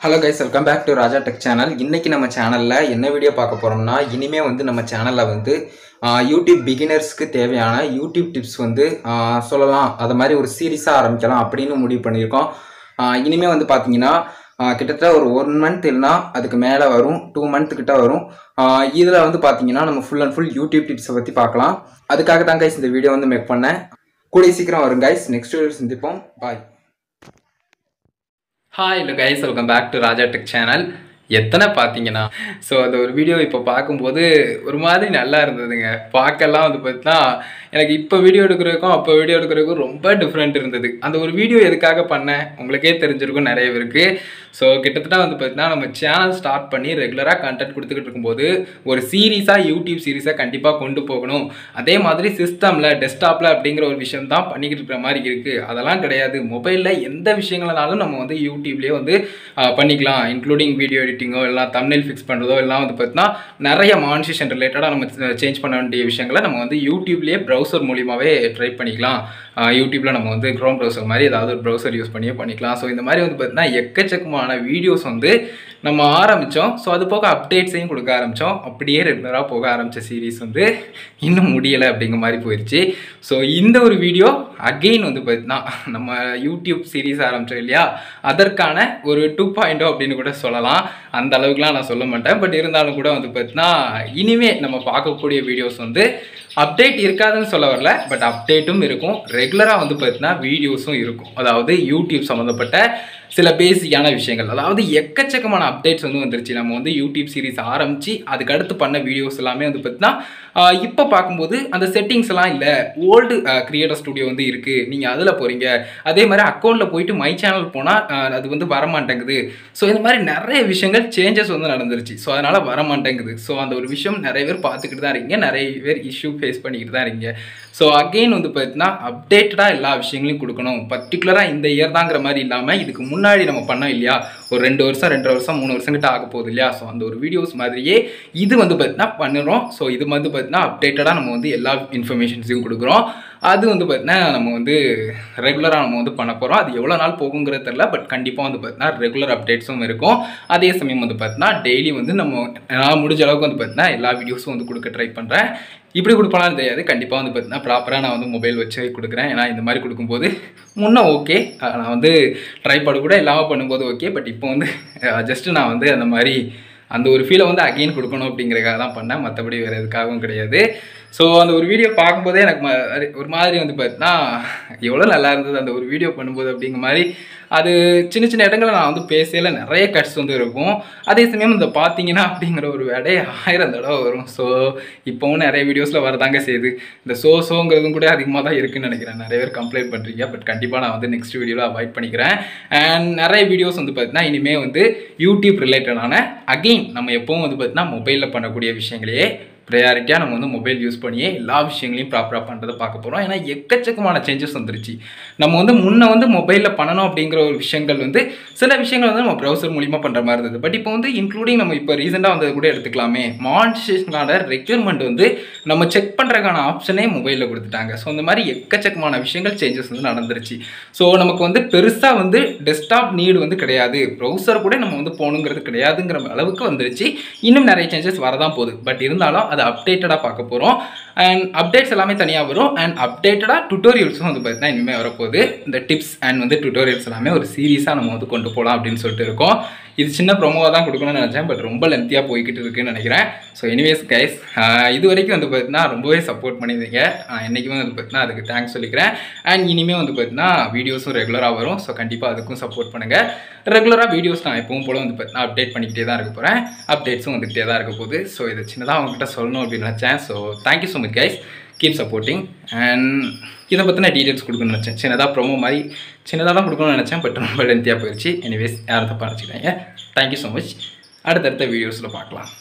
Hello guys, welcome back to Raja Tech channel. இன்னைக்கு நம்ம சேனல்ல என்ன வீடியோ பார்க்க போறோம்னா இனிமே நம்ம சேனல்ல YouTube beginnersக்கு தேவையான YouTube tips சொல்லலாம். அத மாதிரி ஒரு சீரிஸா ஆரம்பிக்கலாம் அப்படினு முடிவு பண்ணிருக்கோம். இனிமே பாத்தீங்கன்னா கிட்டத்தட்ட ஒரு 1 month இல்லனா அதுக்கு மேல வரும் 2 month கிட்ட வரும். இதுல பாத்தீங்கன்னா நம்ம full and full YouTube tips பத்தி பார்க்கலாம். அதுக்காக தான் guys இந்த வீடியோ மேக் பண்ணேன். கூடிய சீக்கிரம் வரும் guys. Next video சந்திப்போம். Bye. Hi hello guys, welcome back to Raja Tech channel. எத்தனை பாத்தீங்கன்னா சோ அந்த ஒரு வீடியோ இப்போ பாக்கும்போது ஒரு மாதிரி நல்லா இருந்ததுங்க. பார்க்கலாம் பார்த்தா எனக்கு இப்போ வீடியோ எடுக்கிறதுக்கும் அப்போ வீடியோ எடுக்கிறதுக்கும் ரொம்ப டிஃபரண்ட் இருந்தது. அந்த ஒரு வீடியோ எதுக்காக பண்ணேன் உங்களுக்கே தெரிஞ்சிருக்கும் நிறைய பேருக்கு. சோ கிட்டத்தட்ட பார்த்தா நம்ம சேனல் ஸ்டார்ட் பண்ணி ரெகுலரா கண்டென்ட் கொடுத்துக்கிட்டு இருக்கும்போது ஒரு சீரிஸா யூடியூப் சீரிஸா கண்டிப்பா கொண்டு போகணும். அதே மாதிரி சிஸ்டம்ல டெஸ்க்டாப்ல அப்படிங்கிற ஒரு விஷயம் தான் பண்ணிக்கிட்டு இருக்கிற மாதிரி இருக்கு. அதெல்லாம் கிடையாது. மொபைல்ல எந்த விஷயங்களானாலும் நம்ம யூடியூப்லயே பண்ணிக்கலாம். இன்க்ளூடிங் வீடியோ எடிட்டிங்கோ இல்ல தம்ப்நெயில் ஃபிக்ஸ் பண்றதோ எல்லாம் பார்த்தா நிறைய மானிட்டரைசேஷன் ரிலேட்டடா நம்ம சேஞ்ச் பண்ண வேண்டிய விஷயங்களை நம்ம யூடியூப்லயே browser மூலமாவே ட்ரை பண்ணிக்கலாம். யூடியூப்ல நம்ம Chrome browser மாதிரி ஏதாவது ஒரு browser யூஸ் பண்ணியே பண்ணிக்கலாம். சோ இந்த மாதிரி பார்த்தா எக்கச்சக்கமான வீடியோஸ் நம்ம ஆரம்பிச்சோம். சோ அது போக அப்டேட்ஸையும் கொடுக்க ஆரம்பிச்சோம். அப்படியே ரெகுலரா போக ஆரம்பிச்ச சீரிஸ் இன்னும் முடியல அப்படிங்கிற மாதிரி போயிடுச்சு. சோ இந்த ஒரு வீடியோ அகைன் பார்த்தா நம்ம யூடியூப் சீரிஸ் ஆரம்பிச்சோம் இல்லையா, அதற்கான ஒரு 2.0 அப்படின்னு கூட சொல்லலாம். அந்த அளவுக்குலாம் நான் சொல்ல மாட்டேன். பட் இருந்தாலும் கூட பார்த்தா இனிமே நம்ம பார்க்கக்கூடிய வீடியோஸ் அப்டேட் இருக்காதுன்னு சொல்ல வரல. பட் அப்டேட்டும் இருக்கும். ரெகுலரா பார்த்தா வீடியோஸும் இருக்கும். அதாவது யூடியூப் சம்மந்தப்பட்ட சில பேசிக்கான விஷயங்கள், அதாவது எக்கச்சக்கமான அப்டேட்ஸ் வந்துருச்சு. நம்ம யூடியூப் சீரிஸ் ஆரம்பிச்சு அதுக்கு அடுத்து பண்ண வீடியோஸ் எல்லாமே பார்த்தா இப்போ பார்க்கும்போது அந்த செட்டிங்ஸ் எல்லாம் இல்லை. ஓல்டு கிரியேட்டர் ஸ்டுடியோ இருக்கு, நீங்க அதில் போறீங்க. அதே மாதிரி அக்கௌண்ட்ல போயிட்டு மை சேனல் போனால் அது வரமாட்டேங்குது. ஸோ இந்த மாதிரி நிறைய விஷயங்கள் சேஞ்சஸ் நடந்துருச்சு. ஸோ அதனால வரமாட்டேங்குது. ஸோ அந்த ஒரு விஷயம் நிறைய பேர் பார்த்துக்கிட்டு தான் இருக்கீங்க, நிறைய பேர் இஷ்யூ ஃபேஸ் பண்ணிக்கிட்டு தான் இருக்கீங்க. ஸோ அகெயின் பார்த்தீங்கன்னா அப்டேட்டடாக எல்லா விஷயங்களையும் கொடுக்கணும். பர்டிகுலராக இந்த இயர் தாங்கிற மாதிரி இல்லாமல் இதுக்கு முன்னாடி நம்ம பண்ணோம் இல்லையா, ஒரு 2 வருஷம் 2.5 வருஷம் 3 வருஷம் கிட்ட ஆக போகுது இல்லையா. ஸோ அந்த ஒரு வீடியோஸ் மாதிரியே இது பார்த்தீங்கன்னா பண்ணுறோம். ஸோ இது பார்த்தீங்கன்னா அப்டேட்டடாக நம்ம எல்லா இன்ஃபர்மேஷன்ஸையும் கொடுக்குறோம். அது பார்த்தீங்கன்னா நம்ம ரெகுலராக நம்ம பண்ண போகிறோம். அது எவ்வளோ நாள் போகுங்கிறது தெரியல. பட் கண்டிப்பாக பார்த்தீங்கன்னா ரெகுலர் அப்டேட்ஸும் இருக்கும். அதே சமயம் பார்த்தீங்கன்னா டெய்லி நம்ம நான் முடிஞ்ச அளவுக்கு பார்த்தீங்கன்னா எல்லா வீடியோஸும் கொடுக்க ட்ரை பண்ணுறேன். இப்படி கொடுப்பலான்னு தெரியாது. கண்டிப்பாக பார்த்தீங்கன்னா ப்ராப்பராக நான் மொபைல் வச்சு கொடுக்குறேன். ஏன்னா இந்த மாதிரி கொடுக்கும்போது முன்னே ஓகே, நான் ட்ரைபாடு கூட இல்லாமல் பண்ணும்போது ஓகே. பட் இப்போ ஜஸ்ட்டு நான் அந்த மாதிரி அந்த ஒரு ஃபீலை அகெயின் கொடுக்கணும் அப்படிங்கிறதுக்காக தான் பண்ணேன். மற்றபடி வேறு எதுக்காகவும் கிடையாது. ஸோ அந்த ஒரு வீடியோ பார்க்கும்போதே எனக்கு ஒரு மாதிரி பார்த்தீங்கன்னா எவ்வளோ நல்லா இருந்தது அந்த ஒரு வீடியோ பண்ணும்போது அப்படிங்கிற மாதிரி. அது சின்ன சின்ன இடங்களில் நான் பேசல நிறைய கட்ஸ் இருக்கும். அதே சமயம் பார்த்தீங்கன்னா அப்படிங்கிற ஒரு வேடே 1000 தடவை வரும். ஸோ இப்போவும் நிறைய வீடியோஸில் வரதாங்க செய்யுது. இந்த ஷோங்கிறதும் கூட அதிகமாக தான் இருக்குன்னு நினைக்கிறேன். நிறைய பேர் கம்ப்ளைண்ட் பண்ணுறீங்க. பட் கண்டிப்பாக நான் நெக்ஸ்ட் வீடியோவில் அவாய்ட் பண்ணிக்கிறேன். அண்ட் நிறைய வீடியோஸ் பார்த்தீங்கன்னா இனிமேல் யூடியூப் ரிலேட்டடான அகெயின் நம்ம எப்பவும் பார்த்தீங்கன்னா மொபைலில் பண்ணக்கூடிய விஷயங்களையே ப்ரையாரிட்டியாக நம்ம மொபைல் யூஸ் பண்ணியே எல்லா விஷயங்களையும் ப்ராப்பராக பண்ணுறதை பார்க்க போகிறோம். ஏன்னா எக்கச்சக்கமான சேஞ்சஸ் வந்துருச்சு. நம்ம முன்ன மொபைலில் பண்ணணும் அப்படிங்கிற ஒரு விஷயங்கள் சில விஷயங்கள் நம்ம ப்ரௌசர் மூலிமா பண்ணுற மாதிரி இருந்தது. பட் இப்போ இன்க்ளூடிங் நம்ம இப்போ ரீசெண்டாக வந்தது கூட எடுத்துக்கலாமே, மானிட்டரைசேஷனுக்கான ரெக்யூர்மெண்ட் நம்ம செக் பண்ணுறதுக்கான ஆப்ஷனே மொபைலில் கொடுத்துட்டாங்க. ஸோ இந்த மாதிரி எக்கச்சக்கமான விஷயங்கள் சேஞ்சஸ் நடந்துருச்சு. ஸோ நமக்கு பெருசாக டெஸ்க்டாப் நீடு கிடையாது, ப்ரௌசர் கூட நம்ம போகணுங்கிறது கிடையாதுங்கிற அளவுக்கு வந்துருச்சு. இன்னும் நிறைய சேஞ்சஸ் வரதான் போகுது. பட் இருந்தாலும் அதை அப்டேட்டடாக பார்க்க போகிறோம். அண்ட் அப்டேட்ஸ் எல்லாமே தனியாக வரும். அண்ட் அப்டேட்டடாக டுட்டோரியல்ஸும் பார்த்தீங்கன்னா இனிமேல் வரப்போகுது. இந்த டிப்ஸ் அண்ட் டுட்டோரியல்ஸ் எல்லாமே ஒரு சீரியஸாக நம்ம கொண்டு போகலாம் அப்படின்னு சொல்லிட்டு இருக்கோம். இது சின்ன ப்ரோமோவாக தான் கொடுக்கணும்னு நினச்சேன். பட் ரொம்ப லென்த்தியாக போய்கிட்டு இருக்குன்னு நினைக்கிறேன். ஸோ எனிவேஸ் கைஸ், இது வரைக்கும் பார்த்தீங்கன்னா ரொம்பவே சப்போர்ட் பண்ணியிருந்தீங்க. என்றைக்குமே பார்த்தீங்கன்னா அதுக்கு தேங்க்ஸ் சொல்லிக்கிறேன். அண்ட் இனிமேல் பார்த்தீங்கன்னா வீடியோஸும் ரெகுலராக வரும். ஸோ கண்டிப்பாக அதுக்கும் சப்போர்ட் பண்ணுங்கள். ரெகுலராக வீடியோஸ் நான் எப்பவும் போல பார்த்தீங்கன்னா அப்டேட் பண்ணிக்கிட்டே தான் இருக்க போகிறேன். அப்டேட்ஸும் வந்துக்கிட்டே தான் இருக்க போகுது. ஸோ இதை சின்னதாக அவங்ககிட்ட சொல்லணும் அப்படின்னு நினச்சேன். So thank you so much guys, keep supporting. And இதை பற்றின டீட்டெயில்ஸ் கொடுக்கணும்னு நினச்சேன். சின்னதாக ப்ரோமோ மாதிரி சின்னதாக தான் கொடுக்கணும்னு நினச்சேன். பட் ரொம்ப லென்த்தியாக போயிடுச்சு. எனிவேஸ் யாரும் தப்பாக நினச்சிக்கிட்டாங்க. Thank you so much. அடுத்தடுத்த வீடியோஸில் பார்க்கலாம்.